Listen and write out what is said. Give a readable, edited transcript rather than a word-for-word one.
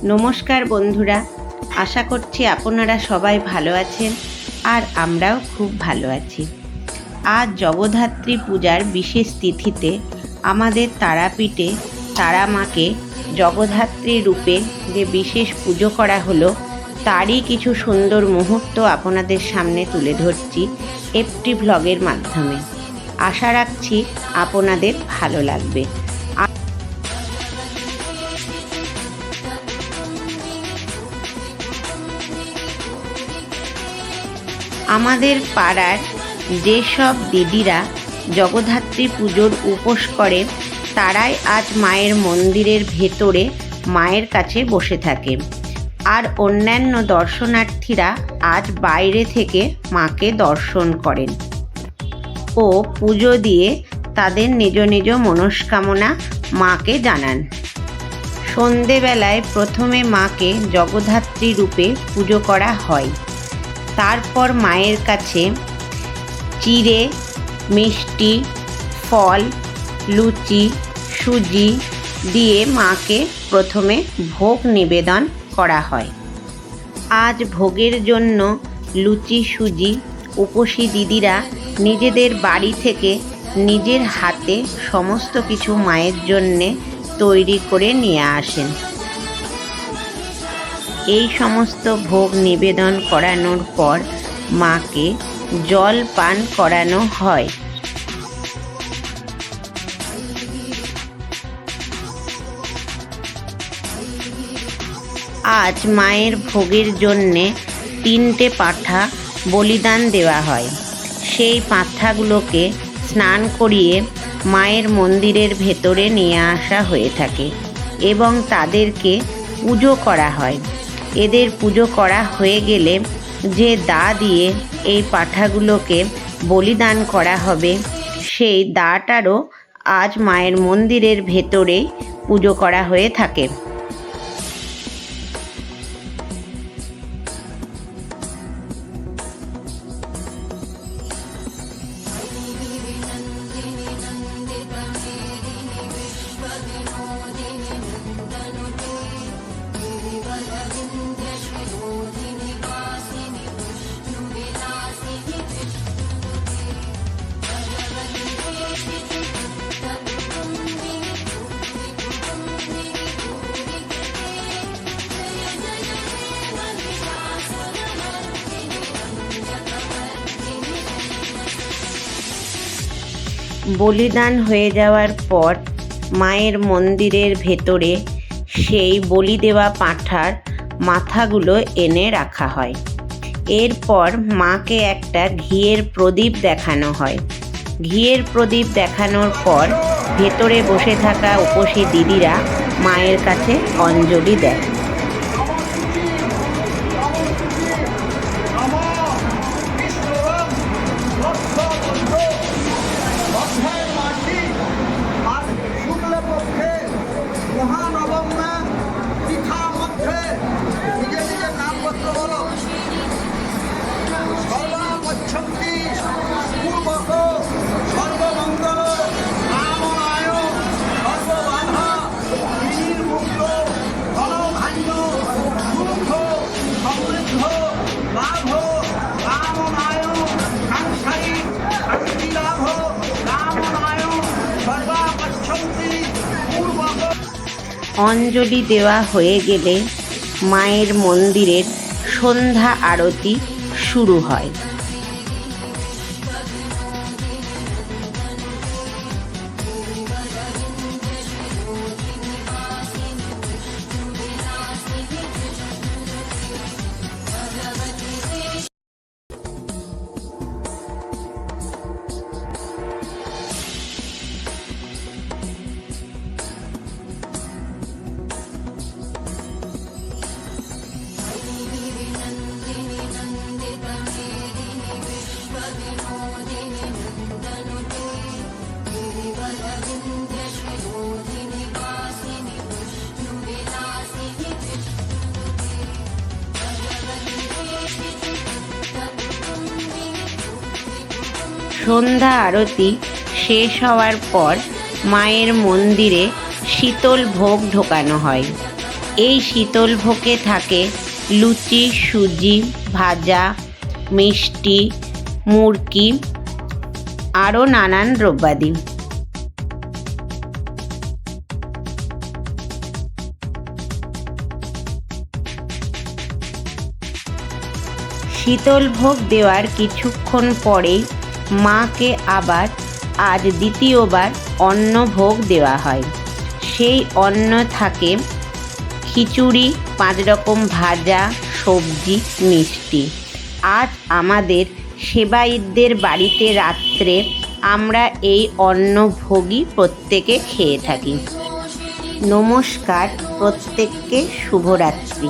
নমস্কার বন্ধুরা, আশা করছি আপনারা সবাই ভালো আছেন আর আমরাও খুব ভালো আছি। আজ জগদ্ধাত্রী পূজার বিশেষ তিথিতে আমাদের তারাপীঠে তারা মাকে জগদ্ধাত্রী রূপে যে বিশেষ পুজো করা হলো, তারই কিছু সুন্দর মুহূর্ত আপনাদের সামনে তুলে ধরছি এফটি ব্লগের মাধ্যমে। আশা রাখছি আপনাদের ভালো লাগবে। আমাদের পাড়ার যেসব দিদিরা জগদ্ধাত্রী পুজোর উপোস করে, তারাই আজ মায়ের মন্দিরের ভেতরে মায়ের কাছে বসে থাকে, আর অন্যান্য দর্শনার্থীরা আজ বাইরে থেকে মাকে দর্শন করেন ও পুজো দিয়ে তাদের নিজ নিজ মনস্কামনা মাকে জানান। সন্ধেবেলায় প্রথমে মাকে জগদ্ধাত্রী রূপে পুজো করা হয়। তারপর মায়ের কাছে চিড়ে, মিষ্টি, ফল, লুচি, সুজি দিয়ে মাকে প্রথমে ভোগ নিবেদন করা হয়। আজ ভোগের জন্য লুচি, সুজি উপসী দিদিরা নিজেদের বাড়ি থেকে নিজের হাতে সমস্ত কিছু মায়ের জন্যে তৈরি করে নিয়ে আসেন। এই সমস্ত ভোগ নিবেদন করানোর পর মাকে জল পান করানো হয়। আজ মায়ের ভোগের জন্যে 3টে পাঁঠা বলিদান দেওয়া হয়। সেই পাঁঠাগুলোকে স্নান করিয়ে মায়ের মন্দিরের ভেতরে নিয়ে আসা হয়ে থাকে এবং তাদেরকে পুজো করা হয়। এদের পুজো করা হয়ে গেলে যে দা দিয়ে এই পাঁঠাগুলোকে বলিদান করা হবে, সেই দাটারও আজ মায়ের মন্দিরের ভেতরেই পুজো করা হয়ে থাকে। বলিদান হয়ে যাওয়ার পর মায়ের মন্দিরের ভেতরে সেই বলি দেওয়া পাঁঠার মাথাগুলো এনে রাখা হয়। এরপর মাকে একটা ঘিয়ের প্রদীপ দেখানো হয়। ঘিয়ের প্রদীপ দেখানোর পর ভেতরে বসে থাকা উপসী দিদিরা মায়ের কাছে অঞ্জলি দেয়। অঞ্জলি দেওয়া হয়ে গেলে মায়ের মন্দিরের সন্ধ্যা আরতি শুরু হয়। সন্ধ্যা আরতি শেষ হওয়ার পর মায়ের মন্দিরে শীতল ভোগ ঢোকানো হয়। এই শীতল ভোগে থাকে লুচি, সুজি, ভাজা, মিষ্টি, মুড়কি, আরও নানান দ্রব্যাদি। শীতল ভোগ দেওয়ার কিছুক্ষণ পরেই মাকে আবার আজ দ্বিতীয়বার অন্নভোগ দেওয়া হয়। সেই অন্ন থাকে খিচুড়ি, 5 রকম ভাজা, সবজি, মিষ্টি। আজ আমাদের সেবায়িতদের বাড়িতে রাত্রে আমরা এই অন্নভোগই প্রত্যেকে খেয়ে থাকি। নমস্কার, প্রত্যেককে শুভরাত্রি।